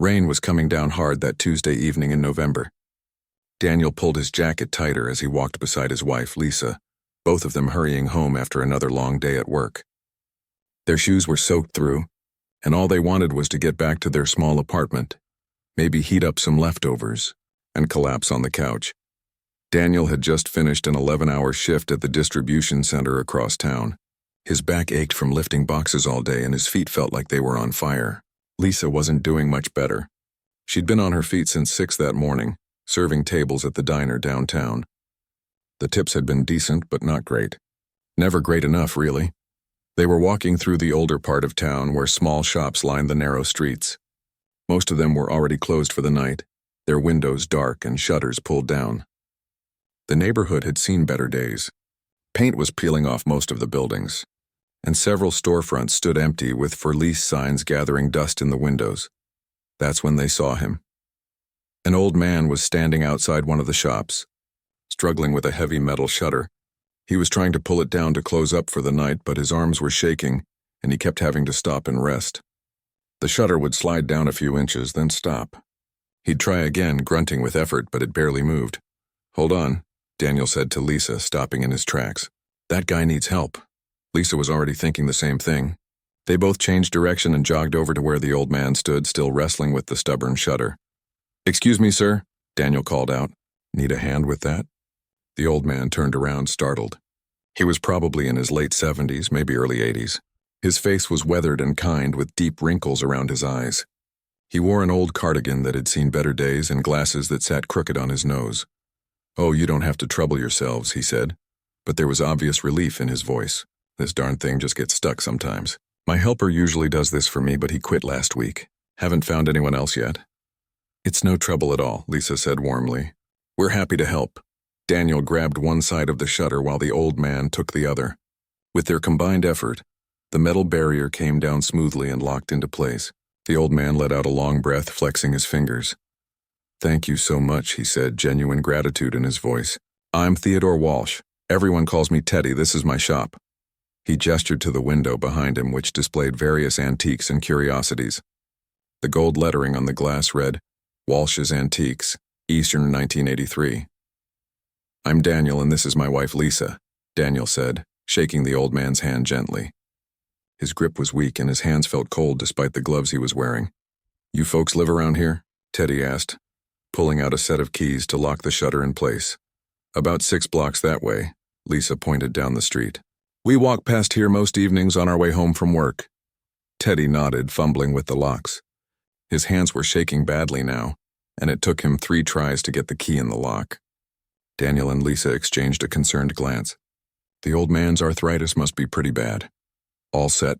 Rain was coming down hard that Tuesday evening in November. Daniel pulled his jacket tighter as he walked beside his wife, Lisa, both of them hurrying home after another long day at work. Their shoes were soaked through, and all they wanted was to get back to their small apartment, maybe heat up some leftovers, and collapse on the couch. Daniel had just finished an 11-hour shift at the distribution center across town. His back ached from lifting boxes all day and his feet felt like they were on fire. Lisa wasn't doing much better. She'd been on her feet since 6 that morning, serving tables at the diner downtown. The tips had been decent, but not great. Never great enough, really. They were walking through the older part of town where small shops lined the narrow streets. Most of them were already closed for the night, their windows dark and shutters pulled down. The neighborhood had seen better days. Paint was peeling off most of the buildings, and several storefronts stood empty with for lease signs gathering dust in the windows. That's when they saw him. An old man was standing outside one of the shops, struggling with a heavy metal shutter. He was trying to pull it down to close up for the night, but his arms were shaking, and he kept having to stop and rest. The shutter would slide down a few inches, then stop. He'd try again, grunting with effort, but it barely moved. "Hold on," Daniel said to Lisa, stopping in his tracks. "That guy needs help." Lisa was already thinking the same thing. They both changed direction and jogged over to where the old man stood, still wrestling with the stubborn shutter. "Excuse me, sir," Daniel called out. "Need a hand with that?" The old man turned around, startled. He was probably in his late 70s, maybe early 80s. His face was weathered and kind, with deep wrinkles around his eyes. He wore an old cardigan that had seen better days and glasses that sat crooked on his nose. "Oh, you don't have to trouble yourselves," he said, but there was obvious relief in his voice. "This darn thing just gets stuck sometimes. My helper usually does this for me, but he quit last week. Haven't found anyone else yet." "It's no trouble at all," Lisa said warmly. "We're happy to help." Daniel grabbed one side of the shutter while the old man took the other. With their combined effort, the metal barrier came down smoothly and locked into place. The old man let out a long breath, flexing his fingers. "Thank you so much," he said, genuine gratitude in his voice. "I'm Theodore Walsh. Everyone calls me Teddy. This is my shop." He gestured to the window behind him, which displayed various antiques and curiosities. The gold lettering on the glass read, "Walsh's Antiques, Eastern 1983. "I'm Daniel, and this is my wife Lisa," Daniel said, shaking the old man's hand gently. His grip was weak and his hands felt cold despite the gloves he was wearing. "You folks live around here?" Teddy asked, pulling out a set of keys to lock the shutter in place. "About 6 blocks that way," Lisa pointed down the street. "We walk past here most evenings on our way home from work." Teddy nodded, fumbling with the locks. His hands were shaking badly now, and it took him 3 tries to get the key in the lock. Daniel and Lisa exchanged a concerned glance. "The old man's arthritis must be pretty bad." "All set,"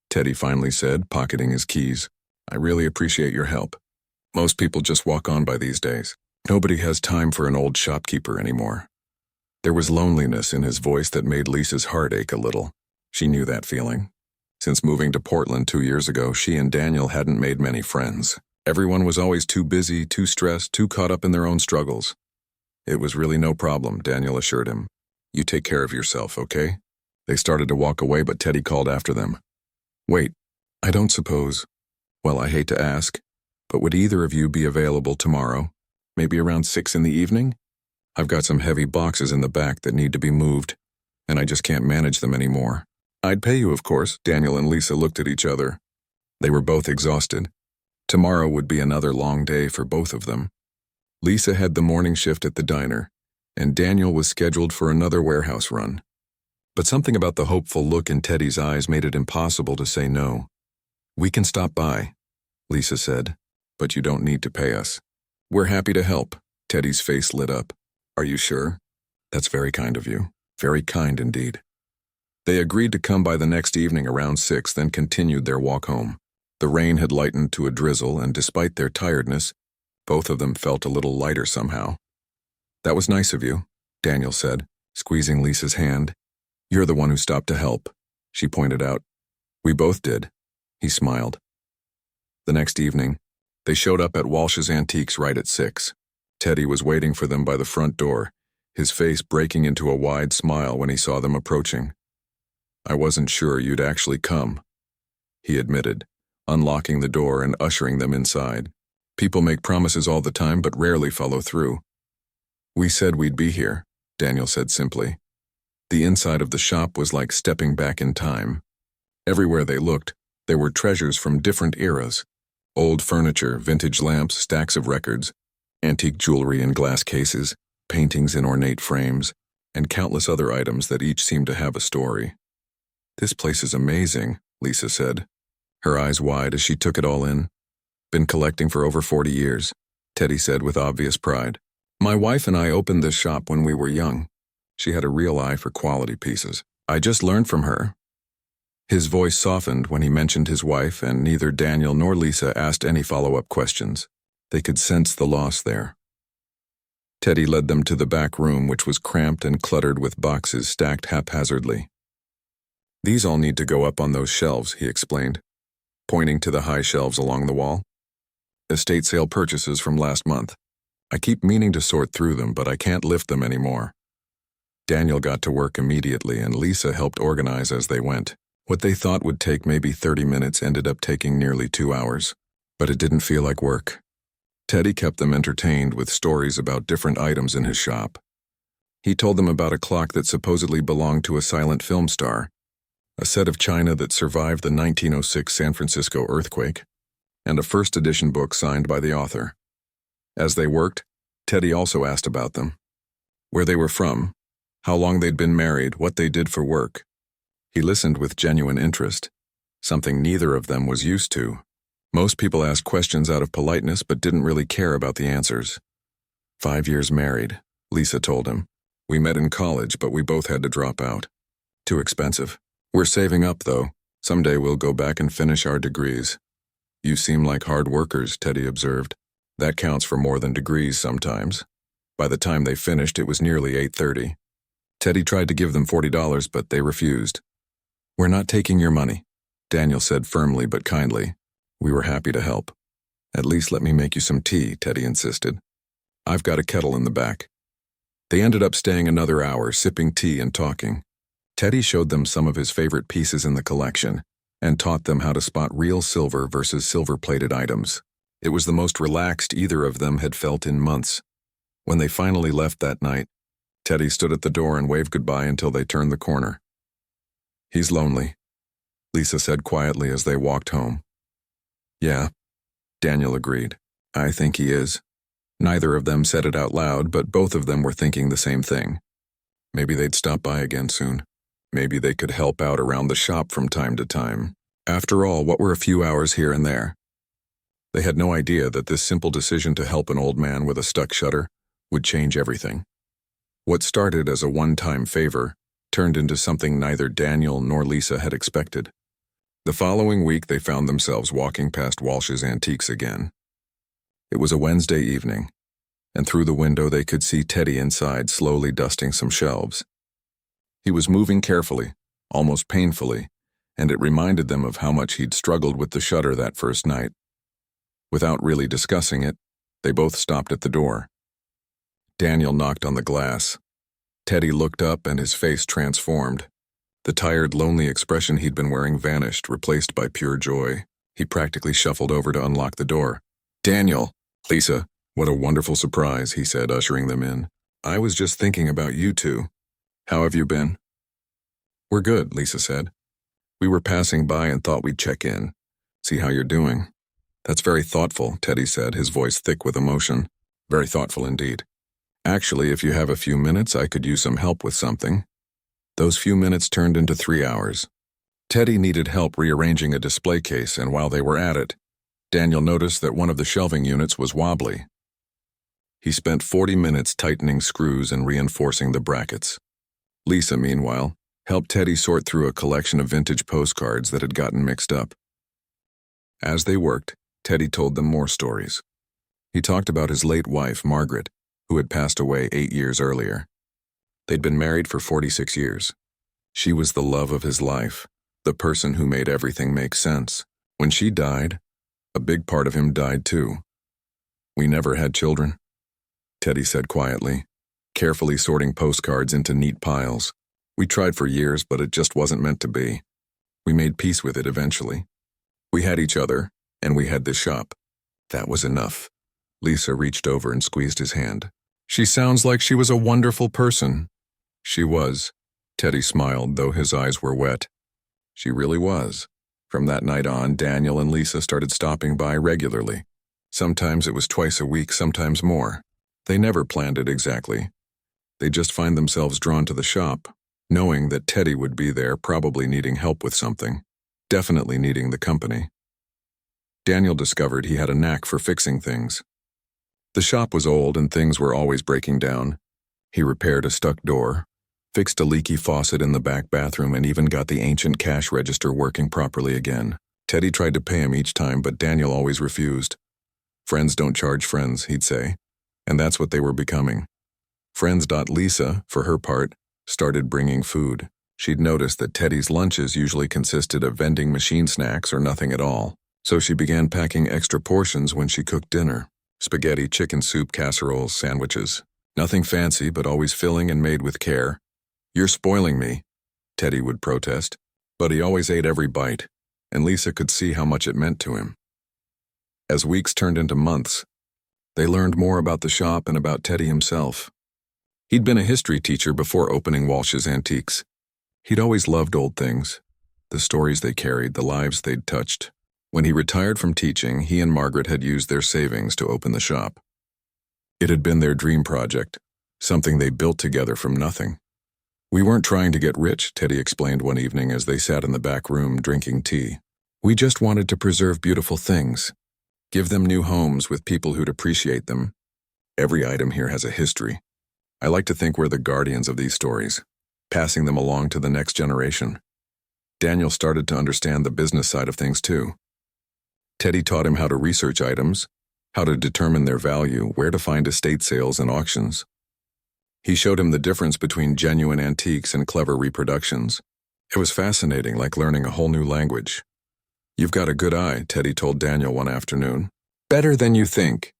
Teddy finally said, pocketing his keys. "I really appreciate your help. Most people just walk on by these days. Nobody has time for an old shopkeeper anymore." There was loneliness in his voice that made Lisa's heart ache a little. She knew that feeling. Since moving to Portland 2 years ago, she and Daniel hadn't made many friends. Everyone was always too busy, too stressed, too caught up in their own struggles. "It was really no problem," Daniel assured him. "You take care of yourself, okay?" They started to walk away, but Teddy called after them. "Wait, I don't suppose. Well, I hate to ask, but would either of you be available tomorrow? Maybe around 6 in the evening? I've got some heavy boxes in the back that need to be moved, and I just can't manage them anymore." "I'd pay you, of course." Daniel and Lisa looked at each other. They were both exhausted. Tomorrow would be another long day for both of them. Lisa had the morning shift at the diner, and Daniel was scheduled for another warehouse run. But something about the hopeful look in Teddy's eyes made it impossible to say no. "We can stop by," Lisa said, "but you don't need to pay us." "We're happy to help." Teddy's face lit up. "Are you sure? That's very kind of you. Very kind indeed." They agreed to come by the next evening around 6, then continued their walk home. The rain had lightened to a drizzle, and despite their tiredness, both of them felt a little lighter somehow. "That was nice of you," Daniel said, squeezing Lisa's hand. "You're the one who stopped to help," she pointed out. "We both did." He smiled. The next evening, they showed up at Walsh's Antiques right at 6. Teddy was waiting for them by the front door, his face breaking into a wide smile when he saw them approaching. "I wasn't sure you'd actually come," he admitted, unlocking the door and ushering them inside. People make promises all the time but rarely follow through. We said we'd be here, Daniel said simply. The inside of the shop was like stepping back in time. Everywhere they looked, there were treasures from different eras. Old furniture, vintage lamps, stacks of records, antique jewelry in glass cases, paintings in ornate frames, and countless other items that each seemed to have a story. "This place is amazing," Lisa said, her eyes wide as she took it all in. "Been collecting for over 40 years, Teddy said with obvious pride. "My wife and I opened this shop when we were young. She had a real eye for quality pieces. I just learned from her." His voice softened when he mentioned his wife, and neither Daniel nor Lisa asked any follow-up questions. They could sense the loss there. Teddy led them to the back room, which was cramped and cluttered with boxes stacked haphazardly. "These all need to go up on those shelves," he explained, pointing to the high shelves along the wall. "Estate sale purchases from last month. I keep meaning to sort through them, but I can't lift them anymore." Daniel got to work immediately, and Lisa helped organize as they went. What they thought would take maybe 30 minutes ended up taking nearly 2 hours. But it didn't feel like work. Teddy kept them entertained with stories about different items in his shop. He told them about a clock that supposedly belonged to a silent film star, a set of china that survived the 1906 San Francisco earthquake, and a first edition book signed by the author. As they worked, Teddy also asked about them. Where they were from, how long they'd been married, what they did for work. He listened with genuine interest, something neither of them was used to. Most people asked questions out of politeness but didn't really care about the answers. 5 years married, Lisa told him. "We met in college, but we both had to drop out. Too expensive. We're saving up, though. Someday we'll go back and finish our degrees." "You seem like hard workers," Teddy observed. "That counts for more than degrees sometimes." By the time they finished, it was nearly 8:30. Teddy tried to give them $40, but they refused. "We're not taking your money," Daniel said firmly but kindly. "We were happy to help." "At least let me make you some tea," Teddy insisted. "I've got a kettle in the back." They ended up staying another hour, sipping tea and talking. Teddy showed them some of his favorite pieces in the collection and taught them how to spot real silver versus silver-plated items. It was the most relaxed either of them had felt in months. When they finally left that night, Teddy stood at the door and waved goodbye until they turned the corner. "He's lonely," Lisa said quietly as they walked home. "Yeah," Daniel agreed. "I think he is." Neither of them said it out loud, but both of them were thinking the same thing. Maybe they'd stop by again soon. Maybe they could help out around the shop from time to time. After all, what were a few hours here and there? They had no idea that this simple decision to help an old man with a stuck shutter would change everything. What started as a one-time favor turned into something neither Daniel nor Lisa had expected. The following week, they found themselves walking past Walsh's Antiques again. It was a Wednesday evening, and through the window they could see Teddy inside slowly dusting some shelves. He was moving carefully, almost painfully, and it reminded them of how much he'd struggled with the shutter that first night. Without really discussing it, they both stopped at the door. Daniel knocked on the glass. Teddy looked up and his face transformed. The tired, lonely expression he'd been wearing vanished, replaced by pure joy. He practically shuffled over to unlock the door. "Daniel, Lisa, what a wonderful surprise," he said, ushering them in. "I was just thinking about you two. How have you been?" "We're good," Lisa said. "We were passing by and thought we'd check in, see how you're doing." "That's very thoughtful," Teddy said, his voice thick with emotion. "Very thoughtful indeed. Actually, if you have a few minutes, I could use some help with something." Those few minutes turned into 3 hours. Teddy needed help rearranging a display case, and while they were at it, Daniel noticed that one of the shelving units was wobbly. He spent 40 minutes tightening screws and reinforcing the brackets. Lisa, meanwhile, helped Teddy sort through a collection of vintage postcards that had gotten mixed up. As they worked, Teddy told them more stories. He talked about his late wife, Margaret, who had passed away 8 years earlier. They'd been married for 46 years. She was the love of his life, the person who made everything make sense. When she died, a big part of him died too. "We never had children," Teddy said quietly, carefully sorting postcards into neat piles. "We tried for years, but it just wasn't meant to be. We made peace with it eventually. We had each other, and we had this shop. That was enough. Lisa reached over and squeezed his hand. She sounds like she was a wonderful person. She was. Teddy smiled, though his eyes were wet. She really was. From that night on, Daniel and Lisa started stopping by regularly. Sometimes it was twice a week, sometimes more. They never planned it exactly. They just find themselves drawn to the shop, knowing that Teddy would be there, probably needing help with something, definitely needing the company. Daniel discovered he had a knack for fixing things. The shop was old and things were always breaking down. He repaired a stuck door, fixed a leaky faucet in the back bathroom, and even got the ancient cash register working properly again. Teddy tried to pay him each time, but Daniel always refused. Friends don't charge friends, he'd say, and that's what they were becoming. Friends. Lisa, for her part, started bringing food. She'd noticed that Teddy's lunches usually consisted of vending machine snacks or nothing at all, so she began packing extra portions when she cooked dinner. Spaghetti, chicken soup, casseroles, sandwiches. Nothing fancy, but always filling and made with care. "You're spoiling me," Teddy would protest, but he always ate every bite, and Lisa could see how much it meant to him. As weeks turned into months, they learned more about the shop and about Teddy himself. He'd been a history teacher before opening Walsh's Antiques. He'd always loved old things, the stories they carried, the lives they'd touched. When he retired from teaching, he and Margaret had used their savings to open the shop. It had been their dream project, something they built together from nothing. "We weren't trying to get rich," Teddy explained one evening as they sat in the back room drinking tea. "We just wanted to preserve beautiful things, give them new homes with people who'd appreciate them. Every item here has a history. I like to think we're the guardians of these stories, passing them along to the next generation." Daniel started to understand the business side of things too. Teddy taught him how to research items, how to determine their value, where to find estate sales and auctions. He showed him the difference between genuine antiques and clever reproductions. It was fascinating, like learning a whole new language. "You've got a good eye," Teddy told Daniel one afternoon. "Better than you think.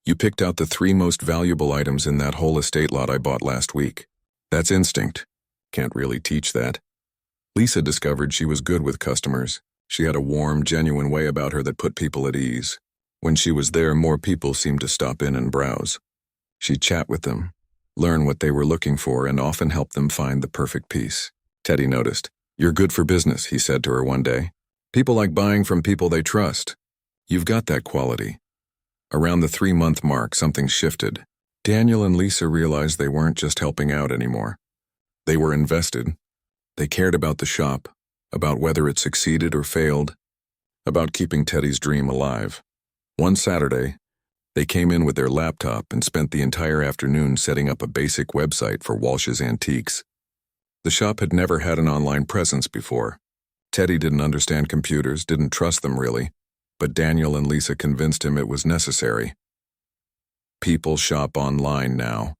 You picked out the 3 most valuable items in that whole estate lot I bought last week. That's instinct. Can't really teach that." Lisa discovered she was good with customers. She had a warm, genuine way about her that put people at ease. When she was there, more people seemed to stop in and browse. She'd chat with them, learn what they were looking for, and often help them find the perfect piece. Teddy noticed. "You're good for business," he said to her one day. "People like buying from people they trust. You've got that quality." Around the 3-month mark, something shifted. Daniel and Lisa realized they weren't just helping out anymore. They were invested. They cared about the shop, about whether it succeeded or failed, about keeping Teddy's dream alive. One Saturday, they came in with their laptop and spent the entire afternoon setting up a basic website for Walsh's Antiques. The shop had never had an online presence before. Teddy didn't understand computers, didn't trust them really, but Daniel and Lisa convinced him it was necessary. "People shop online now,"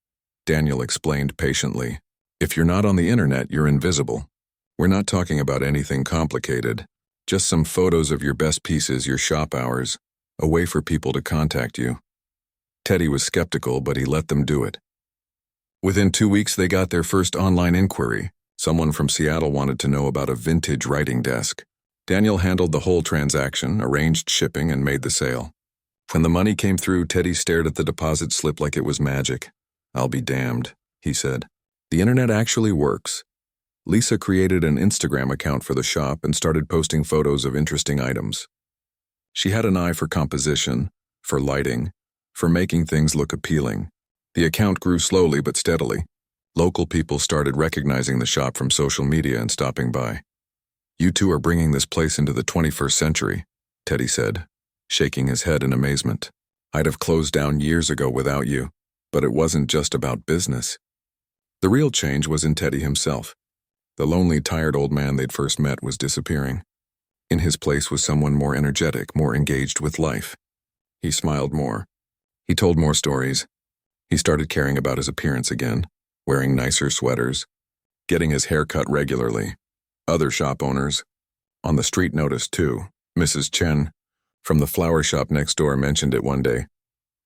Daniel explained patiently. "If you're not on the internet, you're invisible. We're not talking about anything complicated, just some photos of your best pieces, your shop hours, a way for people to contact you." Teddy was skeptical, but he let them do it. Within 2 weeks, they got their first online inquiry. Someone from Seattle wanted to know about a vintage writing desk. Daniel handled the whole transaction, arranged shipping, and made the sale. When the money came through, Teddy stared at the deposit slip like it was magic. "I'll be damned," he said. "The internet actually works." Lisa created an Instagram account for the shop and started posting photos of interesting items. She had an eye for composition, for lighting, for making things look appealing. The account grew slowly but steadily. Local people started recognizing the shop from social media and stopping by. "You two are bringing this place into the 21st century, Teddy said, shaking his head in amazement. "I'd have closed down years ago without you, but it wasn't just about business." The real change was in Teddy himself. The lonely, tired old man they'd first met was disappearing. In his place was someone more energetic, more engaged with life. He smiled more. He told more stories. He started caring about his appearance again, wearing nicer sweaters, getting his hair cut regularly. Other shop owners on the street noticed too. Mrs. Chen from the flower shop next door mentioned it one day.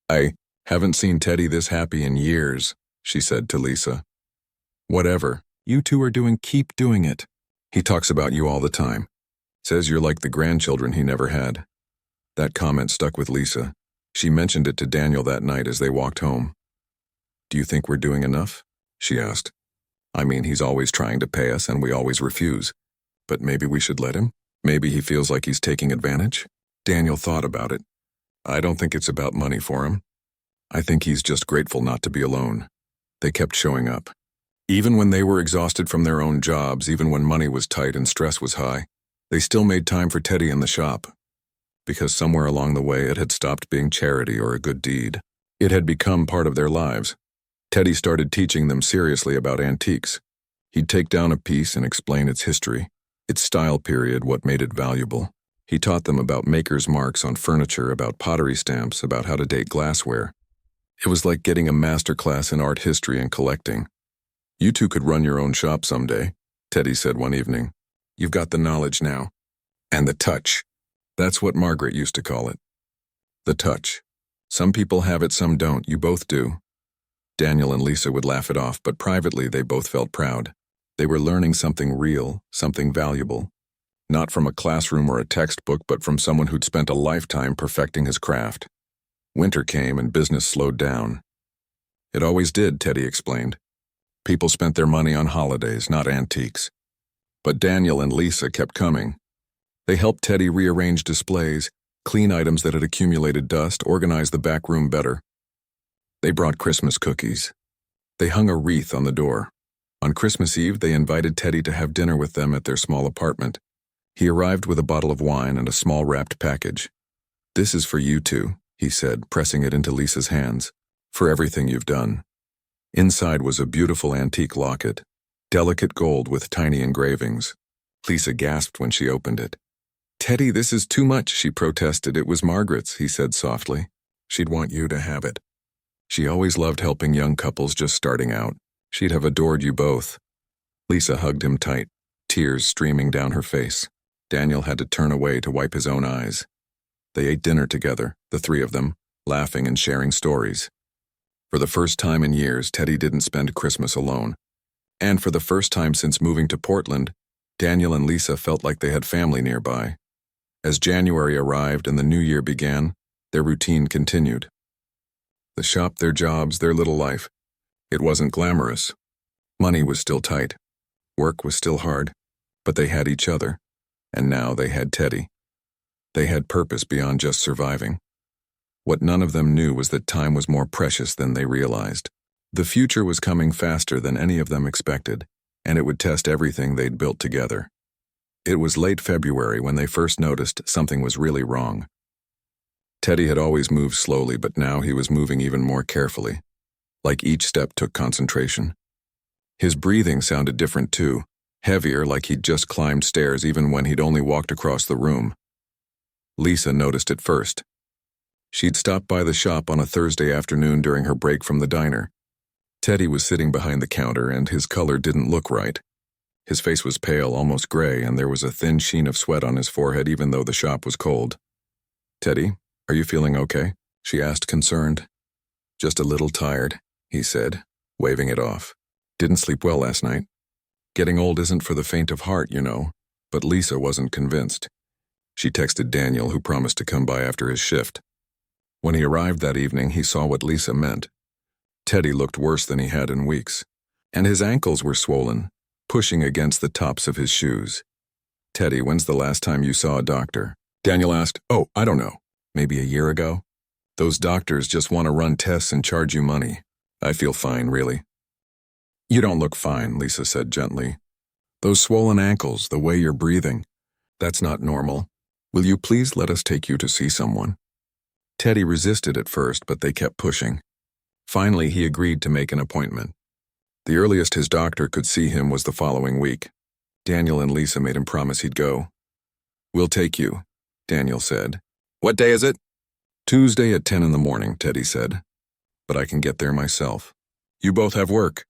"I haven't seen Teddy this happy in years," she said to Lisa. "Whatever you two are doing, keep doing it. He talks about you all the time. Says you're like the grandchildren he never had." That comment stuck with Lisa. She mentioned it to Daniel that night as they walked home. "Do you think we're doing enough?" she asked. "I mean, he's always trying to pay us and we always refuse. But maybe we should let him? Maybe he feels like he's taking advantage?" Daniel thought about it. "I don't think it's about money for him. I think he's just grateful not to be alone." They kept showing up. Even when they were exhausted from their own jobs, even when money was tight and stress was high, they still made time for Teddy in the shop. Because somewhere along the way it had stopped being charity or a good deed. It had become part of their lives. Teddy started teaching them seriously about antiques. He'd take down a piece and explain its history, its style period, what made it valuable. He taught them about maker's marks on furniture, about pottery stamps, about how to date glassware. It was like getting a master class in art history and collecting. "You two could run your own shop someday," Teddy said one evening. "You've got the knowledge now. And the touch." That's what Margaret used to call it. The touch. Some people have it, some don't. You both do. Daniel and Lisa would laugh it off, but privately they both felt proud. They were learning something real, something valuable. Not from a classroom or a textbook, but from someone who'd spent a lifetime perfecting his craft. Winter came and business slowed down. It always did, Teddy explained. People spent their money on holidays, not antiques. But Daniel and Lisa kept coming. They helped Teddy rearrange displays, clean items that had accumulated dust, organize the back room better. They brought Christmas cookies. They hung a wreath on the door. On Christmas Eve, they invited Teddy to have dinner with them at their small apartment. He arrived with a bottle of wine and a small wrapped package. "This is for you two," he said, pressing it into Lisa's hands, "for everything you've done." Inside was a beautiful antique locket, delicate gold with tiny engravings. Lisa gasped when she opened it. "Teddy, this is too much," she protested. "It was Margaret's," he said softly. "She'd want you to have it. She always loved helping young couples just starting out. She'd have adored you both." Lisa hugged him tight, tears streaming down her face. Daniel had to turn away to wipe his own eyes. They ate dinner together, the three of them, laughing and sharing stories. For the first time in years, Teddy didn't spend Christmas alone. And for the first time since moving to Portland, Daniel and Lisa felt like they had family nearby. As January arrived and the new year began, their routine continued. The shop, their jobs, their little life. It wasn't glamorous. Money was still tight. Work was still hard. But they had each other. And now they had Teddy. They had purpose beyond just surviving. What none of them knew was that time was more precious than they realized. The future was coming faster than any of them expected, and it would test everything they'd built together. It was late February when they first noticed something was really wrong. Teddy had always moved slowly, but now he was moving even more carefully, like each step took concentration. His breathing sounded different too, heavier, like he'd just climbed stairs even when he'd only walked across the room. Lisa noticed it first. She'd stopped by the shop on a Thursday afternoon during her break from the diner. Teddy was sitting behind the counter, and his color didn't look right. His face was pale, almost gray, and there was a thin sheen of sweat on his forehead even though the shop was cold. "Teddy, are you feeling okay?" she asked, concerned. "Just a little tired," he said, waving it off. "Didn't sleep well last night. Getting old isn't for the faint of heart, you know." But Lisa wasn't convinced. She texted Daniel, who promised to come by after his shift. When he arrived that evening, he saw what Lisa meant. Teddy looked worse than he had in weeks, and his ankles were swollen, pushing against the tops of his shoes. "Teddy, when's the last time you saw a doctor?" Daniel asked. "Oh, I don't know. Maybe a year ago. Those doctors just want to run tests and charge you money. I feel fine, really." "You don't look fine," Lisa said gently. "Those swollen ankles, the way you're breathing, that's not normal. Will you please let us take you to see someone?" Teddy resisted at first, but they kept pushing. Finally, he agreed to make an appointment. The earliest his doctor could see him was the following week. Daniel and Lisa made him promise he'd go. "We'll take you," Daniel said. "What day is it?" "Tuesday at 10 in the morning, Teddy said. "But I can get there myself." "You both have work."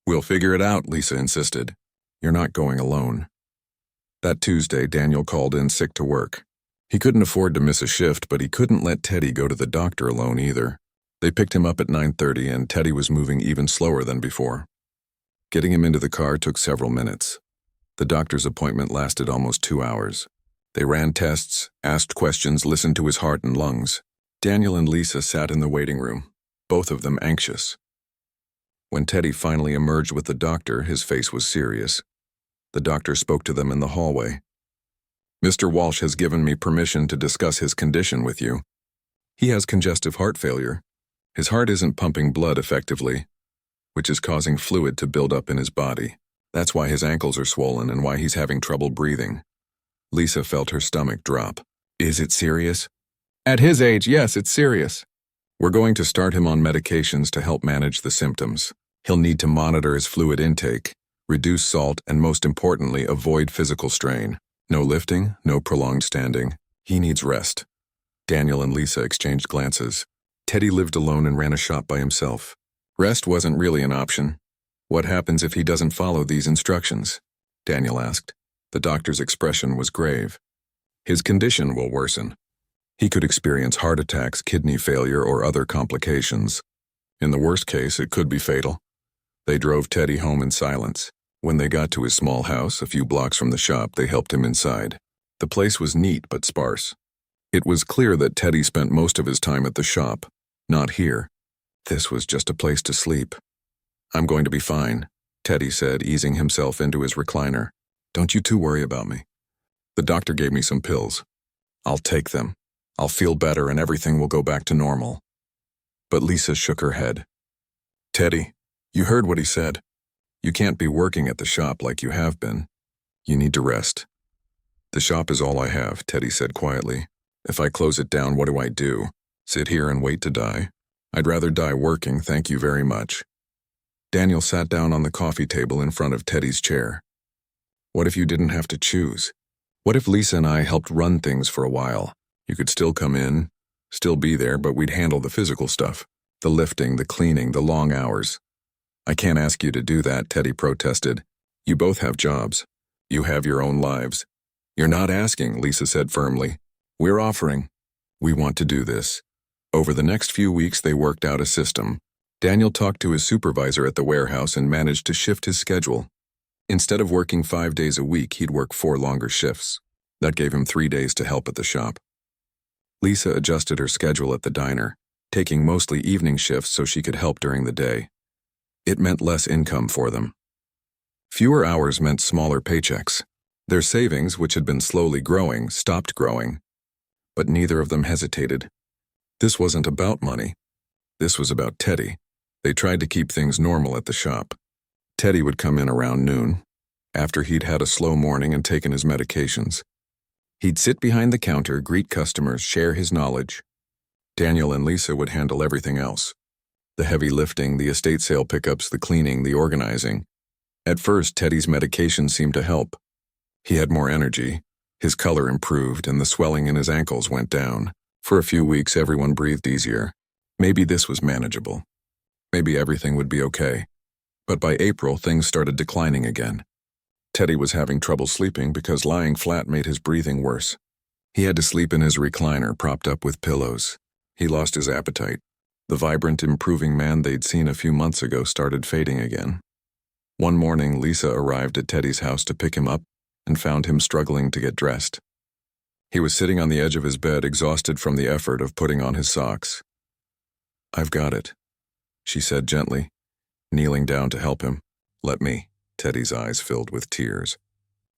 "We'll figure it out," Lisa insisted. "You're not going alone." That Tuesday, Daniel called in sick to work. He couldn't afford to miss a shift, but he couldn't let Teddy go to the doctor alone either. They picked him up at 9:30, and Teddy was moving even slower than before. Getting him into the car took several minutes. The doctor's appointment lasted almost 2 hours. They ran tests, asked questions, listened to his heart and lungs. Daniel and Lisa sat in the waiting room, both of them anxious. When Teddy finally emerged with the doctor, his face was serious. The doctor spoke to them in the hallway. "Mr. Walsh has given me permission to discuss his condition with you. He has congestive heart failure. His heart isn't pumping blood effectively, which is causing fluid to build up in his body. That's why his ankles are swollen and why he's having trouble breathing." Lisa felt her stomach drop. "Is it serious?" "At his age, yes, it's serious. We're going to start him on medications to help manage the symptoms. He'll need to monitor his fluid intake, reduce salt, and most importantly, avoid physical strain. No lifting, no prolonged standing. He needs rest." Daniel and Lisa exchanged glances. Teddy lived alone and ran a shop by himself. Rest wasn't really an option. "What happens if he doesn't follow these instructions?" Daniel asked. The doctor's expression was grave. "His condition will worsen. He could experience heart attacks, kidney failure, or other complications. In the worst case, it could be fatal." They drove Teddy home in silence. When they got to his small house, a few blocks from the shop, they helped him inside. The place was neat but sparse. It was clear that Teddy spent most of his time at the shop, not here. This was just a place to sleep. "I'm going to be fine," Teddy said, easing himself into his recliner. "Don't you two worry about me. The doctor gave me some pills. I'll take them. I'll feel better and everything will go back to normal." But Lisa shook her head. "Teddy, you heard what he said. You can't be working at the shop like you have been. You need to rest." "The shop is all I have," Teddy said quietly. "If I close it down, what do I do? Sit here and wait to die? I'd rather die working, thank you very much." Daniel sat down on the coffee table in front of Teddy's chair. "What if you didn't have to choose? What if Lisa and I helped run things for a while? You could still come in, still be there, but we'd handle the physical stuff. The lifting, the cleaning, the long hours." "I can't ask you to do that," Teddy protested. "You both have jobs. You have your own lives." "You're not asking," Lisa said firmly. "We're offering. We want to do this." Over the next few weeks, they worked out a system. Daniel talked to his supervisor at the warehouse and managed to shift his schedule. Instead of working 5 days a week, he'd work 4 longer shifts. That gave him 3 days to help at the shop. Lisa adjusted her schedule at the diner, taking mostly evening shifts so she could help during the day. It meant less income for them. Fewer hours meant smaller paychecks. Their savings, which had been slowly growing, stopped growing. But neither of them hesitated. This wasn't about money. This was about Teddy. They tried to keep things normal at the shop. Teddy would come in around noon, after he'd had a slow morning and taken his medications. He'd sit behind the counter, greet customers, share his knowledge. Daniel and Lisa would handle everything else. The heavy lifting, the estate sale pickups, the cleaning, the organizing. At first, Teddy's medication seemed to help. He had more energy, his color improved, and the swelling in his ankles went down. For a few weeks, everyone breathed easier. Maybe this was manageable. Maybe everything would be okay. But by April, things started declining again. Teddy was having trouble sleeping because lying flat made his breathing worse. He had to sleep in his recliner, propped up with pillows. He lost his appetite. The vibrant, improving man they'd seen a few months ago started fading again. One morning, Lisa arrived at Teddy's house to pick him up and found him struggling to get dressed. He was sitting on the edge of his bed, exhausted from the effort of putting on his socks. "I've got it," she said gently, kneeling down to help him. "Let me." Teddy's eyes filled with tears.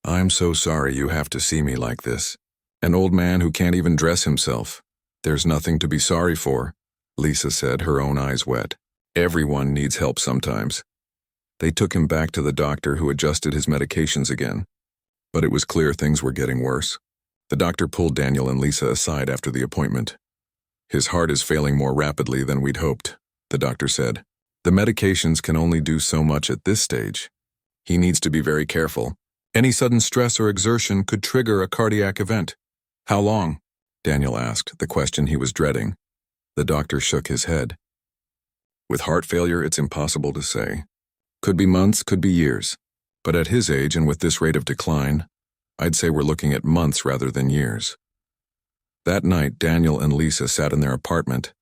"I'm so sorry you have to see me like this. An old man who can't even dress himself. There's nothing to be sorry for," Lisa said, her own eyes wet. "Everyone needs help sometimes." They took him back to the doctor, who adjusted his medications again. But it was clear things were getting worse. The doctor pulled Daniel and Lisa aside after the appointment. "His heart is failing more rapidly than we'd hoped," the doctor said. "The medications can only do so much at this stage. He needs to be very careful. Any sudden stress or exertion could trigger a cardiac event." "How long?" Daniel asked, the question he was dreading. The doctor shook his head. "With heart failure, it's impossible to say. Could be months, could be years. But at his age and with this rate of decline, I'd say we're looking at months rather than years." That night, Daniel and Lisa sat in their apartment,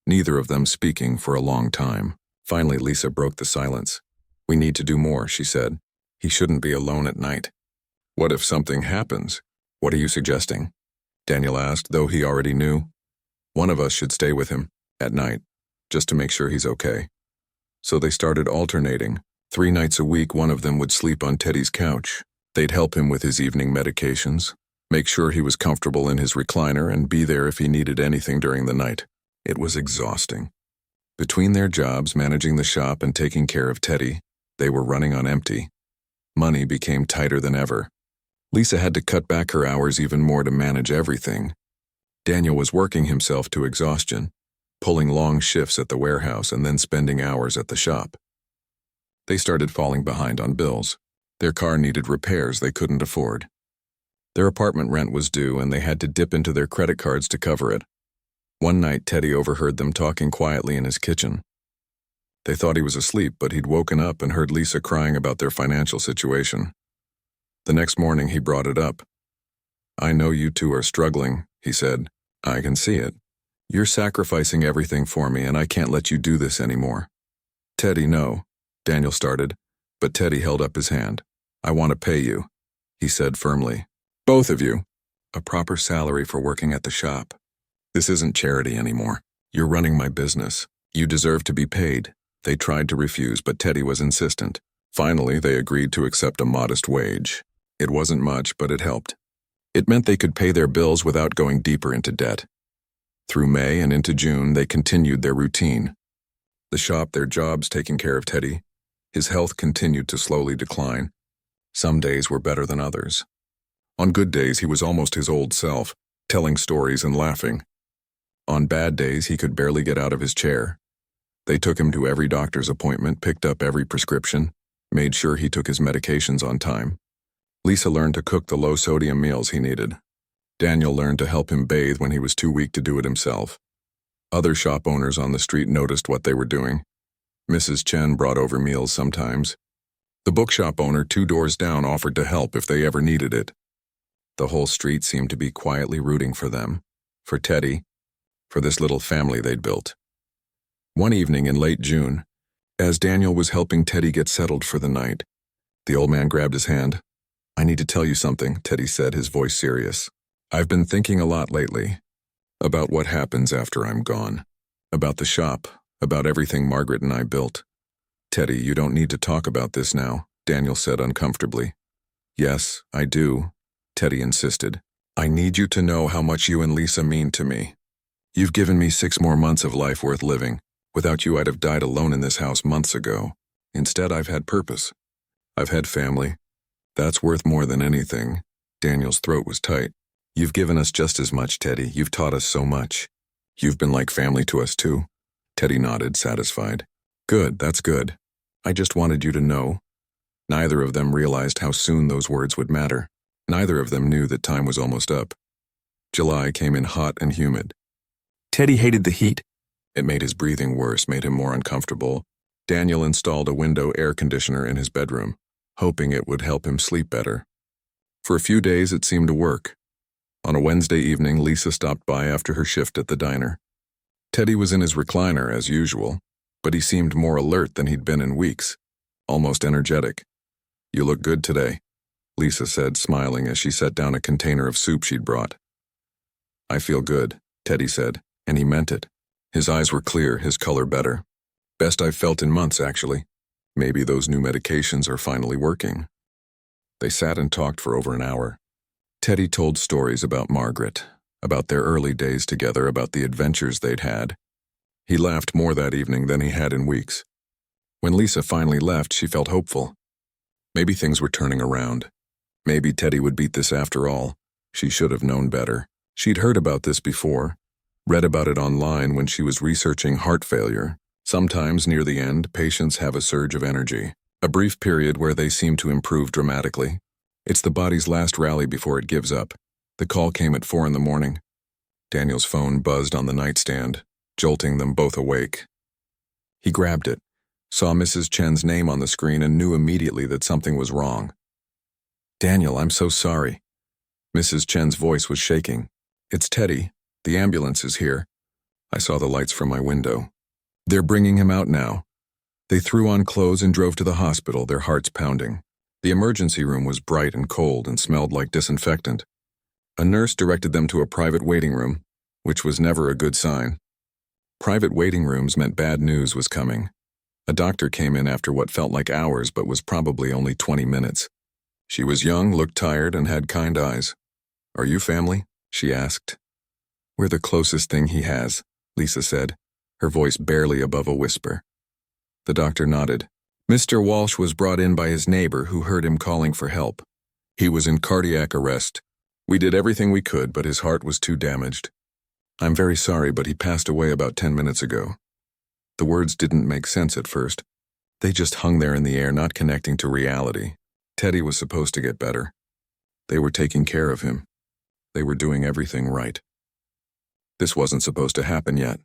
neither of them speaking for a long time. Finally, Lisa broke the silence. "We need to do more," she said. "He shouldn't be alone at night." "What if something happens? What are you suggesting?" Daniel asked, though he already knew. One of us should stay with him, at night, just to make sure he's okay. So they started alternating. 3 nights a week, one of them would sleep on Teddy's couch. They'd help him with his evening medications, make sure he was comfortable in his recliner, and be there if he needed anything during the night. It was exhausting. Between their jobs, managing the shop and taking care of Teddy, they were running on empty. Money became tighter than ever. Lisa had to cut back her hours even more to manage everything. Daniel was working himself to exhaustion, pulling long shifts at the warehouse and then spending hours at the shop. They started falling behind on bills. Their car needed repairs they couldn't afford. Their apartment rent was due and they had to dip into their credit cards to cover it. One night, Teddy overheard them talking quietly in his kitchen. They thought he was asleep, but he'd woken up and heard Lisa crying about their financial situation. The next morning, he brought it up. "I know you two are struggling," he said. "I can see it. You're sacrificing everything for me, and I can't let you do this anymore." "Teddy, no," Daniel started, but Teddy held up his hand. "I want to pay you," he said firmly. "Both of you. A proper salary for working at the shop. This isn't charity anymore. You're running my business. You deserve to be paid." They tried to refuse, but Teddy was insistent. Finally, they agreed to accept a modest wage. It wasn't much, but it helped. It meant they could pay their bills without going deeper into debt. Through May and into June, they continued their routine. The shop, their jobs, taking care of Teddy. His health continued to slowly decline. Some days were better than others. On good days, he was almost his old self, telling stories and laughing. On bad days, he could barely get out of his chair. They took him to every doctor's appointment, picked up every prescription, made sure he took his medications on time. Lisa learned to cook the low-sodium meals he needed. Daniel learned to help him bathe when he was too weak to do it himself. Other shop owners on the street noticed what they were doing. Mrs. Chen brought over meals sometimes. The bookshop owner 2 doors down offered to help if they ever needed it. The whole street seemed to be quietly rooting for them, for Teddy, for this little family they'd built. One evening in late June, as Daniel was helping Teddy get settled for the night, the old man grabbed his hand. "I need to tell you something," Teddy said, his voice serious. "I've been thinking a lot lately about what happens after I'm gone, about the shop, about everything Margaret and I built." "Teddy, you don't need to talk about this now," Daniel said uncomfortably. "Yes, I do," Teddy insisted. "I need you to know how much you and Lisa mean to me. You've given me 6 more months of life worth living. Without you, I'd have died alone in this house months ago. Instead, I've had purpose. I've had family. That's worth more than anything." Daniel's throat was tight. "You've given us just as much, Teddy. You've taught us so much. You've been like family to us, too." Teddy nodded, satisfied. "Good, that's good. I just wanted you to know." Neither of them realized how soon those words would matter. Neither of them knew that time was almost up. July came in hot and humid. Teddy hated the heat. It made his breathing worse, made him more uncomfortable. Daniel installed a window air conditioner in his bedroom, hoping it would help him sleep better. For a few days, it seemed to work. On a Wednesday evening, Lisa stopped by after her shift at the diner. Teddy was in his recliner, as usual, but he seemed more alert than he'd been in weeks, almost energetic. "You look good today," Lisa said, smiling as she set down a container of soup she'd brought. "I feel good," Teddy said, and he meant it. His eyes were clear, his color better. "Best I've felt in months, actually. Maybe those new medications are finally working." They sat and talked for over an hour. Teddy told stories about Margaret, about their early days together, about the adventures they'd had. He laughed more that evening than he had in weeks. When Lisa finally left, she felt hopeful. Maybe things were turning around. Maybe Teddy would beat this after all. She should have known better. She'd heard about this before, read about it online when she was researching heart failure. Sometimes, near the end, patients have a surge of energy, a brief period where they seem to improve dramatically. It's the body's last rally before it gives up. The call came at 4 in the morning. Daniel's phone buzzed on the nightstand, jolting them both awake. He grabbed it, saw Mrs. Chen's name on the screen, and knew immediately that something was wrong. "Daniel, I'm so sorry." Mrs. Chen's voice was shaking. "It's Teddy. The ambulance is here. I saw the lights from my window. They're bringing him out now." They threw on clothes and drove to the hospital, their hearts pounding. The emergency room was bright and cold and smelled like disinfectant. A nurse directed them to a private waiting room. which was never a good sign. Private waiting rooms meant bad news was coming. A doctor came in after what felt like hours but was probably only 20 minutes. She was young, looked tired, and had kind eyes. "Are you family?" she asked. "We're the closest thing he has," Lisa said, her voice barely above a whisper. The doctor nodded. "Mr. Walsh was brought in by his neighbor who heard him calling for help. He was in cardiac arrest. We did everything we could, but his heart was too damaged. I'm very sorry, but he passed away about 10 minutes ago." The words didn't make sense at first. They just hung there in the air, not connecting to reality. Teddy was supposed to get better. They were taking care of him. They were doing everything right. This wasn't supposed to happen yet.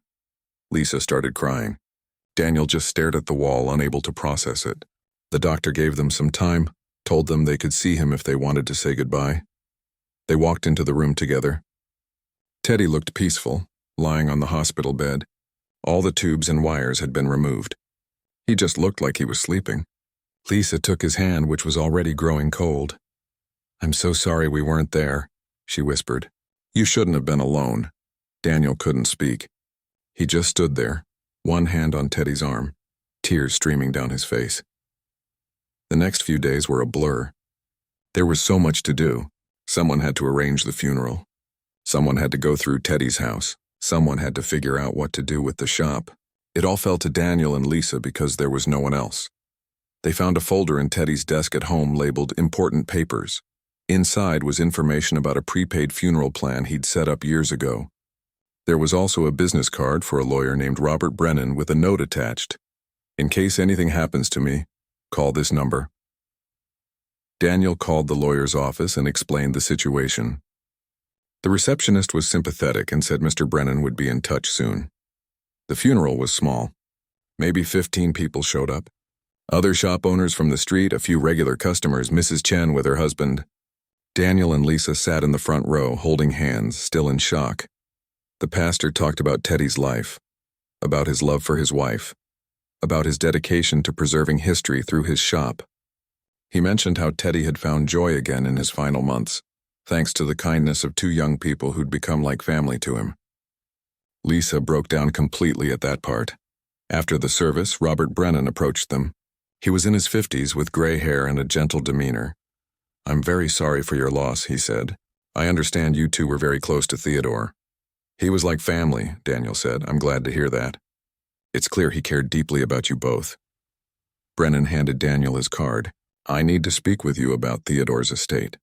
Lisa started crying. Daniel just stared at the wall, unable to process it. The doctor gave them some time, told them they could see him if they wanted to say goodbye. They walked into the room together. Teddy looked peaceful, lying on the hospital bed. All the tubes and wires had been removed. He just looked like he was sleeping. Lisa took his hand, which was already growing cold. "I'm so sorry we weren't there," she whispered. "You shouldn't have been alone." Daniel couldn't speak. He just stood there, one hand on Teddy's arm, tears streaming down his face. The next few days were a blur. There was so much to do. Someone had to arrange the funeral. Someone had to go through Teddy's house. Someone had to figure out what to do with the shop. It all fell to Daniel and Lisa because there was no one else. They found a folder in Teddy's desk at home labeled Important Papers. Inside was information about a prepaid funeral plan he'd set up years ago. There was also a business card for a lawyer named Robert Brennan with a note attached. "In case anything happens to me, call this number." Daniel called the lawyer's office and explained the situation. The receptionist was sympathetic and said Mr. Brennan would be in touch soon. The funeral was small. Maybe 15 people showed up. Other shop owners from the street, a few regular customers, Mrs. Chen with her husband. Daniel and Lisa sat in the front row, holding hands, still in shock. The pastor talked about Teddy's life, about his love for his wife, about his dedication to preserving history through his shop. He mentioned how Teddy had found joy again in his final months, thanks to the kindness of two young people who'd become like family to him. Lisa broke down completely at that part. After the service, Robert Brennan approached them. He was in his 50s with gray hair and a gentle demeanor. "I'm very sorry for your loss," he said. "I understand you two were very close to Theodore." "He was like family," Daniel said. "I'm glad to hear that. It's clear he cared deeply about you both." Brennan handed Daniel his card. "I need to speak with you about Theodore's estate.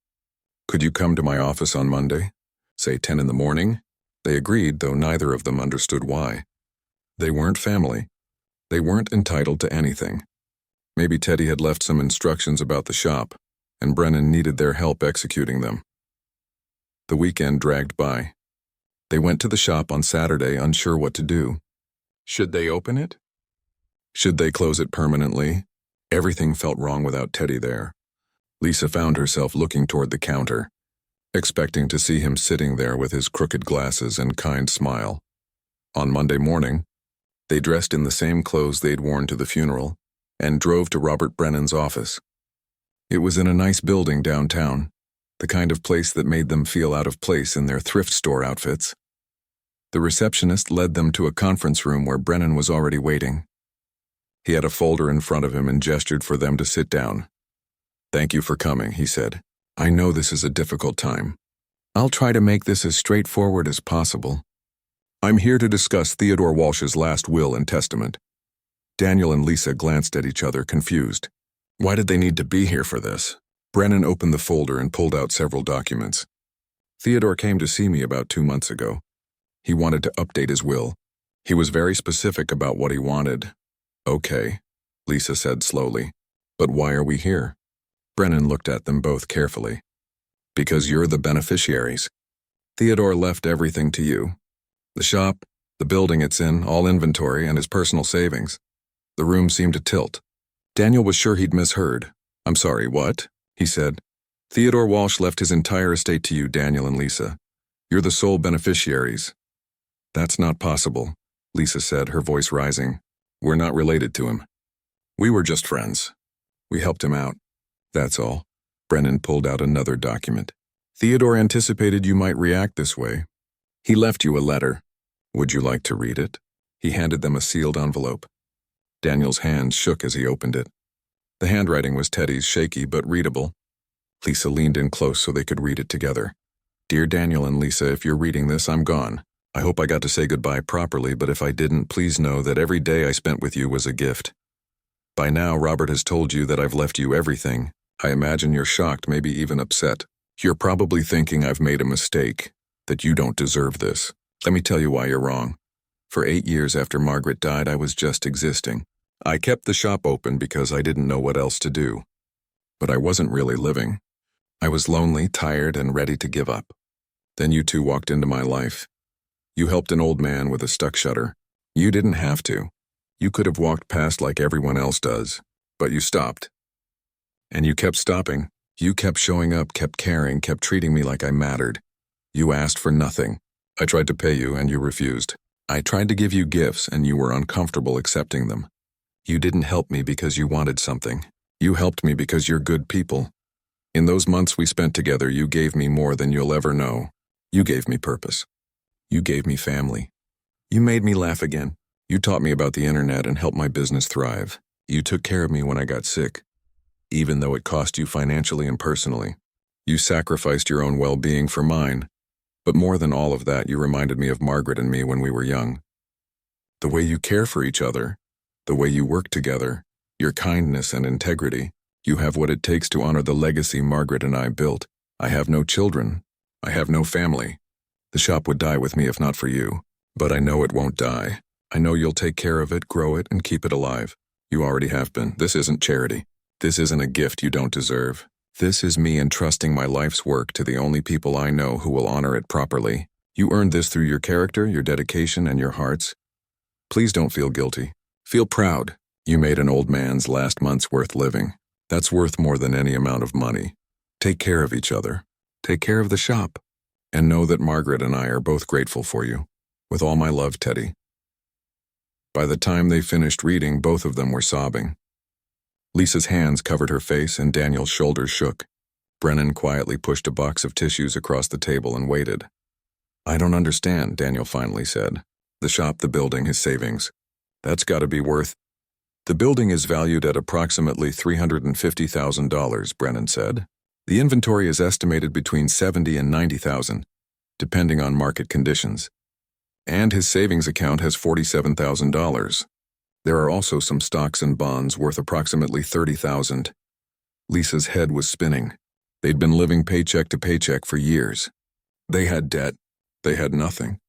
Could you come to my office on Monday? Say 10 in the morning?" They agreed, though neither of them understood why. They weren't family. They weren't entitled to anything. Maybe Teddy had left some instructions about the shop, and Brennan needed their help executing them. The weekend dragged by. They went to the shop on Saturday, unsure what to do. Should they open it? Should they close it permanently? Everything felt wrong without Teddy there. Lisa found herself looking toward the counter, expecting to see him sitting there with his crooked glasses and kind smile. On Monday morning, they dressed in the same clothes they'd worn to the funeral and drove to Robert Brennan's office. It was in a nice building downtown, the kind of place that made them feel out of place in their thrift store outfits. The receptionist led them to a conference room where Brennan was already waiting. He had a folder in front of him and gestured for them to sit down. "Thank you for coming," he said. "I know this is a difficult time. I'll try to make this as straightforward as possible. I'm here to discuss Theodore Walsh's last will and testament." Daniel and Lisa glanced at each other, confused. Why did they need to be here for this? Brennan opened the folder and pulled out several documents. "Theodore came to see me about 2 months ago. He wanted to update his will. He was very specific about what he wanted." "Okay," Lisa said slowly. "But why are we here?" Brennan looked at them both carefully. "Because you're the beneficiaries. Theodore left everything to you. The shop, the building it's in, all inventory, and his personal savings." The room seemed to tilt. Daniel was sure he'd misheard. "I'm sorry, what?" he said. "Theodore Walsh left his entire estate to you, Daniel and Lisa. You're the sole beneficiaries." "That's not possible," Lisa said, her voice rising. "We're not related to him. We were just friends. We helped him out. That's all." Brennan pulled out another document. "Theodore anticipated you might react this way. He left you a letter. Would you like to read it? He handed them a sealed envelope. Daniel's hands shook as he opened it. The handwriting was Teddy's, shaky but readable. Lisa leaned in close so they could read it together. Dear Daniel and Lisa, if you're reading this, I'm gone. I hope I got to say goodbye properly, but if I didn't, please know that every day I spent with you was a gift. By now, Robert has told you that I've left you everything. I imagine you're shocked, maybe even upset. You're probably thinking I've made a mistake, that you don't deserve this. Let me tell you why you're wrong. For 8 years after Margaret died, I was just existing. I kept the shop open because I didn't know what else to do. But I wasn't really living. I was lonely, tired, and ready to give up. Then you two walked into my life. You helped an old man with a stuck shutter. You didn't have to. You could have walked past like everyone else does, but you stopped. And you kept stopping. You kept showing up, kept caring, kept treating me like I mattered. You asked for nothing. I tried to pay you and you refused. I tried to give you gifts and you were uncomfortable accepting them. You didn't help me because you wanted something. You helped me because you're good people. In those months we spent together, you gave me more than you'll ever know. You gave me purpose. You gave me family. You made me laugh again. You taught me about the internet and helped my business thrive. You took care of me when I got sick, even though it cost you financially and personally. You sacrificed your own well-being for mine. But more than all of that, you reminded me of Margaret and me when we were young. The way you care for each other, the way you work together, your kindness and integrity, you have what it takes to honor the legacy Margaret and I built. I have no children. I have no family. The shop would die with me if not for you. But I know it won't die. I know you'll take care of it, grow it, and keep it alive. You already have been. This isn't charity. This isn't a gift you don't deserve. This is me entrusting my life's work to the only people I know who will honor it properly. You earned this through your character, your dedication, and your hearts. Please don't feel guilty. Feel proud. You made an old man's last month's worth living. That's worth more than any amount of money. Take care of each other. Take care of the shop. And know that Margaret and I are both grateful for you. With all my love, Teddy. By the time they finished reading, both of them were sobbing. Lisa's hands covered her face and Daniel's shoulders shook. Brennan quietly pushed a box of tissues across the table and waited. I don't understand, Daniel finally said. The shop, the building, his savings. That's got to be worth. The building is valued at approximately $350,000, Brennan said. The inventory is estimated between $70,000 and $90,000, depending on market conditions. And his savings account has $47,000. There are also some stocks and bonds worth approximately $30,000. Lisa's head was spinning. They'd been living paycheck to paycheck for years. They had debt. They had nothing.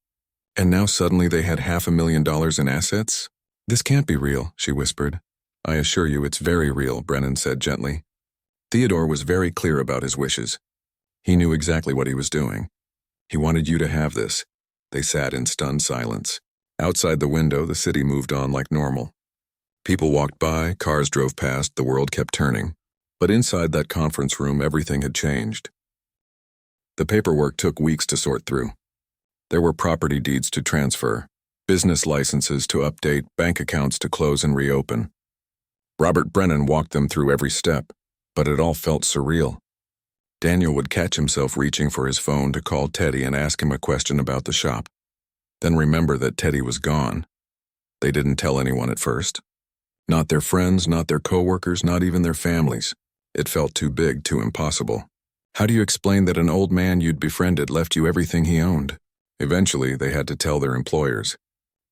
And now suddenly they had $500,000 in assets? This can't be real, she whispered. I assure you it's very real, Brennan said gently. Theodore was very clear about his wishes. He knew exactly what he was doing. He wanted you to have this. They sat in stunned silence. Outside the window, the city moved on like normal. People walked by, cars drove past, the world kept turning. But inside that conference room, everything had changed. The paperwork took weeks to sort through. There were property deeds to transfer, business licenses to update, bank accounts to close and reopen. Robert Brennan walked them through every step, but it all felt surreal. Daniel would catch himself reaching for his phone to call Teddy and ask him a question about the shop. Then remember that Teddy was gone. They didn't tell anyone at first. Not their friends, not their coworkers, not even their families. It felt too big, too impossible. How do you explain that an old man you'd befriended left you everything he owned? Eventually, they had to tell their employers.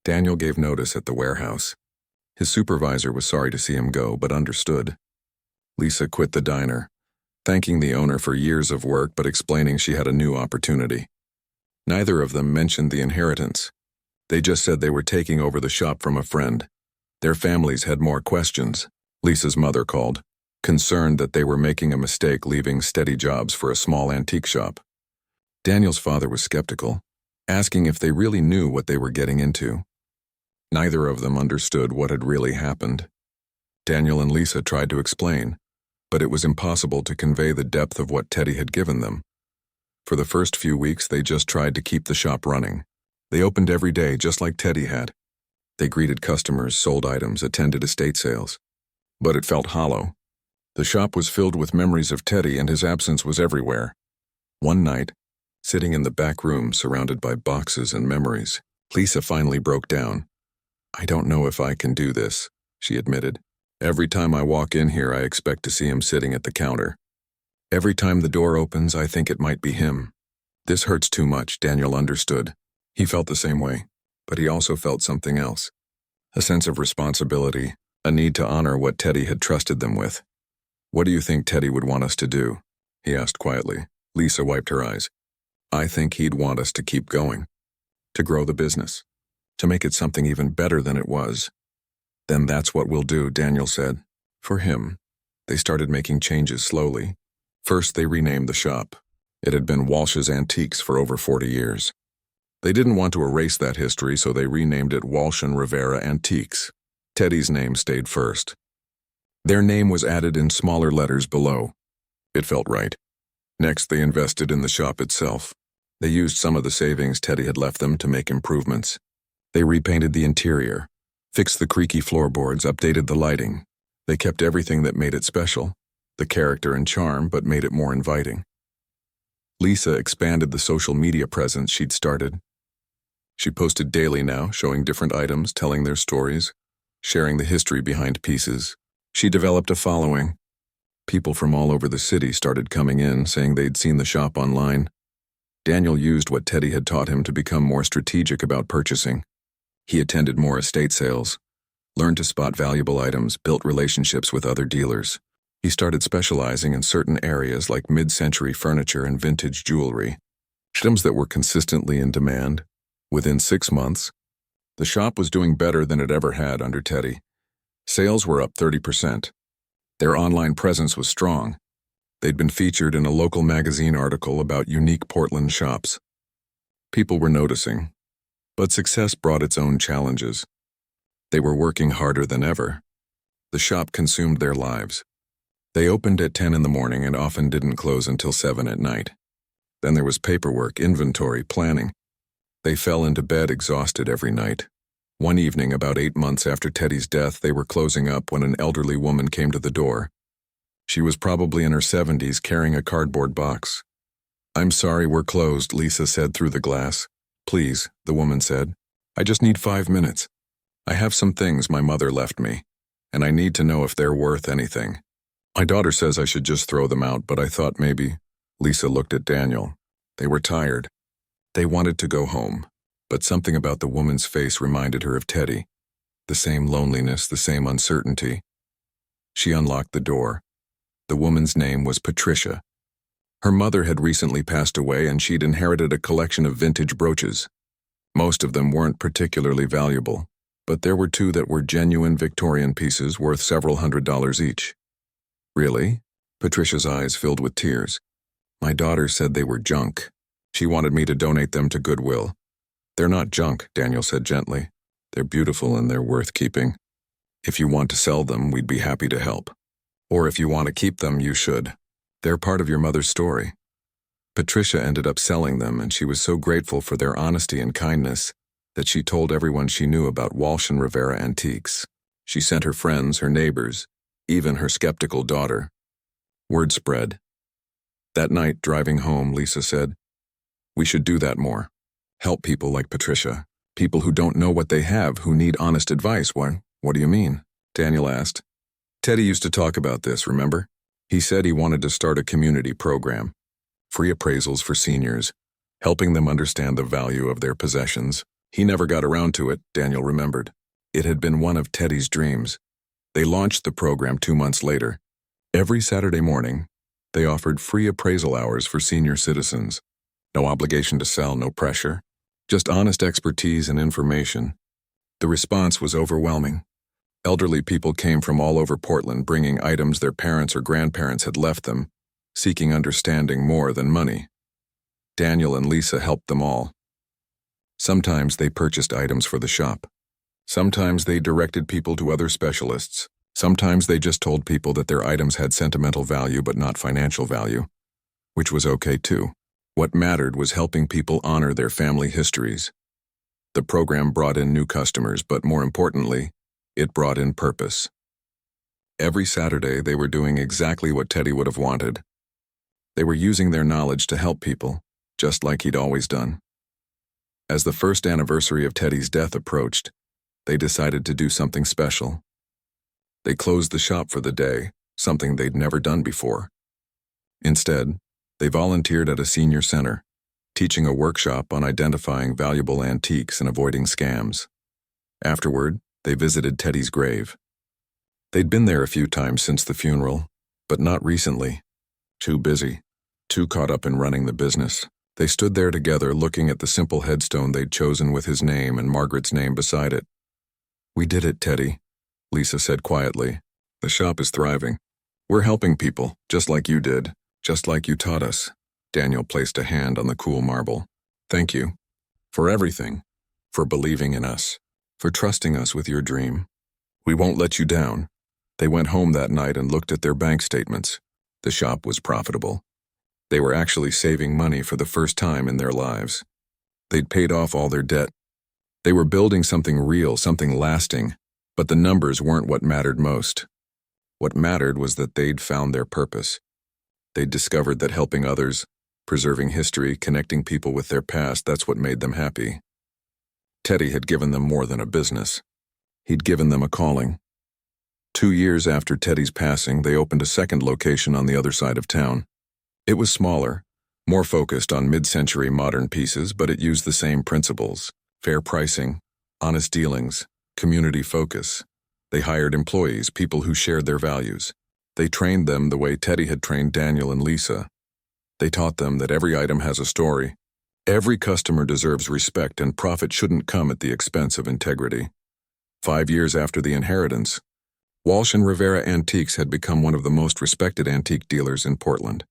Daniel gave notice at the warehouse. His supervisor was sorry to see him go, but understood. Lisa quit the diner, thanking the owner for years of work but explaining she had a new opportunity. Neither of them mentioned the inheritance. They just said they were taking over the shop from a friend. Their families had more questions. Lisa's mother called, concerned that they were making a mistake leaving steady jobs for a small antique shop. Daniel's father was skeptical, asking if they really knew what they were getting into. Neither of them understood what had really happened. Daniel and Lisa tried to explain, but it was impossible to convey the depth of what Teddy had given them. For the first few weeks, they just tried to keep the shop running. They opened every day just like Teddy had. They greeted customers, sold items, attended estate sales. But it felt hollow. The shop was filled with memories of Teddy and his absence was everywhere. One night, sitting in the back room surrounded by boxes and memories. Lisa finally broke down. "I don't know if I can do this," she admitted. "Every time I walk in here, I expect to see him sitting at the counter. Every time the door opens, I think it might be him." This hurts too much, Daniel understood. He felt the same way, but he also felt something else. A sense of responsibility, a need to honor what Teddy had trusted them with. "What do you think Teddy would want us to do?" he asked quietly. Lisa wiped her eyes. "I think he'd want us to keep going, to grow the business, to make it something even better than it was." "Then that's what we'll do," Daniel said. For him, they started making changes slowly. First, they renamed the shop. It had been Walsh's Antiques for over 40 years. They didn't want to erase that history, so they renamed it Walsh & Rivera Antiques. Teddy's name stayed first. Their name was added in smaller letters below. It felt right. Next, they invested in the shop itself. They used some of the savings Teddy had left them to make improvements. They repainted the interior, fixed the creaky floorboards, updated the lighting. They kept everything that made it special, the character and charm, but made it more inviting. Lisa expanded the social media presence she'd started. She posted daily now, showing different items, telling their stories, sharing the history behind pieces. She developed a following. People from all over the city started coming in, saying they'd seen the shop online. Daniel used what Teddy had taught him to become more strategic about purchasing. He attended more estate sales, learned to spot valuable items, built relationships with other dealers. He started specializing in certain areas like mid-century furniture and vintage jewelry, items that were consistently in demand. Within 6 months, the shop was doing better than it ever had under Teddy. Sales were up 30%. Their online presence was strong. They'd been featured in a local magazine article about unique Portland shops. People were noticing, but success brought its own challenges. They were working harder than ever. The shop consumed their lives. They opened at 10 in the morning and often didn't close until 7 at night. Then there was paperwork, inventory, planning. They fell into bed exhausted every night. One evening, about 8 months after Teddy's death, they were closing up when an elderly woman came to the door. She was probably in her 70s, carrying a cardboard box. "I'm sorry, we're closed," Lisa said through the glass. "Please," the woman said. "I just need 5 minutes. I have some things my mother left me, and I need to know if they're worth anything. My daughter says I should just throw them out, but I thought maybe." Lisa looked at Daniel. They were tired. They wanted to go home, but something about the woman's face reminded her of Teddy. The same loneliness, the same uncertainty. She unlocked the door. The woman's name was Patricia. Her mother had recently passed away, and she'd inherited a collection of vintage brooches. Most of them weren't particularly valuable, but there were 2 that were genuine Victorian pieces worth several $100s each. "Really?" Patricia's eyes filled with tears. "My daughter said they were junk. She wanted me to donate them to Goodwill." "They're not junk," Daniel said gently. "They're beautiful and they're worth keeping. If you want to sell them, we'd be happy to help. Or if you want to keep them, you should. They're part of your mother's story." Patricia ended up selling them, and she was so grateful for their honesty and kindness that she told everyone she knew about Walsh & Rivera Antiques. She sent her friends, her neighbors, even her skeptical daughter. Word spread. That night, driving home, Lisa said, "We should do that more. Help people like Patricia. People who don't know what they have, who need honest advice." What do you mean?" Daniel asked. "Teddy used to talk about this, remember? He said he wanted to start a community program. Free appraisals for seniors, helping them understand the value of their possessions. He never got around to it," Daniel remembered. It had been one of Teddy's dreams. They launched the program 2 months later. Every Saturday morning, they offered free appraisal hours for senior citizens. No obligation to sell, no pressure. Just honest expertise and information. The response was overwhelming. Elderly people came from all over Portland, bringing items their parents or grandparents had left them, seeking understanding more than money. Daniel and Lisa helped them all. Sometimes they purchased items for the shop. Sometimes they directed people to other specialists. Sometimes they just told people that their items had sentimental value but not financial value, which was okay too. What mattered was helping people honor their family histories. The program brought in new customers, but more importantly, it brought in purpose. Every Saturday, they were doing exactly what Teddy would have wanted. They were using their knowledge to help people, just like he'd always done. As the first anniversary of Teddy's death approached, they decided to do something special. They closed the shop for the day, something they'd never done before. Instead, they volunteered at a senior center, teaching a workshop on identifying valuable antiques and avoiding scams. Afterward, they visited Teddy's grave. They'd been there a few times since the funeral, but not recently. Too busy, too caught up in running the business. They stood there together looking at the simple headstone they'd chosen with his name and Margaret's name beside it. "We did it, Teddy," Lisa said quietly. "The shop is thriving. We're helping people, just like you did, just like you taught us." Daniel placed a hand on the cool marble. "Thank you. For everything. For believing in us. For trusting us with your dream. We won't let you down." They went home that night and looked at their bank statements. The shop was profitable. They were actually saving money for the first time in their lives. They'd paid off all their debt. They were building something real, something lasting, but the numbers weren't what mattered most. What mattered was that they'd found their purpose. They'd discovered that helping others, preserving history, connecting people with their past, that's what made them happy. Teddy had given them more than a business. He'd given them a calling. 2 years after Teddy's passing, they opened a second location on the other side of town. It was smaller, more focused on mid-century modern pieces, but it used the same principles: fair pricing, honest dealings, community focus. They hired employees, people who shared their values. They trained them the way Teddy had trained Daniel and Lisa. They taught them that every item has a story. Every customer deserves respect, and profit shouldn't come at the expense of integrity. 5 years after the inheritance, Walsh and Rivera Antiques had become one of the most respected antique dealers in Portland.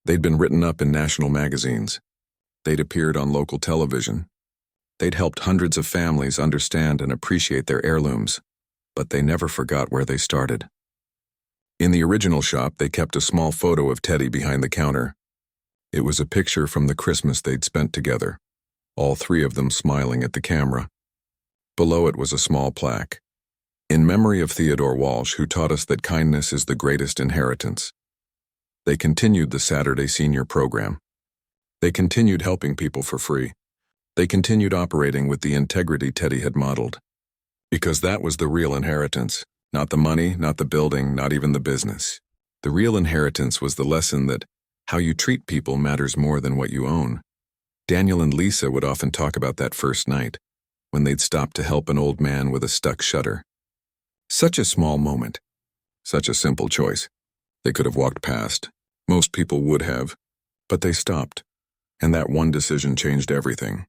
They'd been written up in national magazines. They'd appeared on local television. They'd helped hundreds of families understand and appreciate their heirlooms, but they never forgot where they started. In the original shop, they kept a small photo of Teddy behind the counter. It was a picture from the Christmas they'd spent together, all three of them smiling at the camera. Below it was a small plaque: "In memory of Theodore Walsh, who taught us that kindness is the greatest inheritance." They continued the Saturday senior program. They continued helping people for free. They continued operating with the integrity Teddy had modeled. Because that was the real inheritance. Not the money, not the building, not even the business. The real inheritance was the lesson that how you treat people matters more than what you own. Daniel and Lisa would often talk about that first night, when they'd stopped to help an old man with a stuck shutter. Such a small moment. Such a simple choice. They could have walked past. Most people would have. But they stopped. And that one decision changed everything.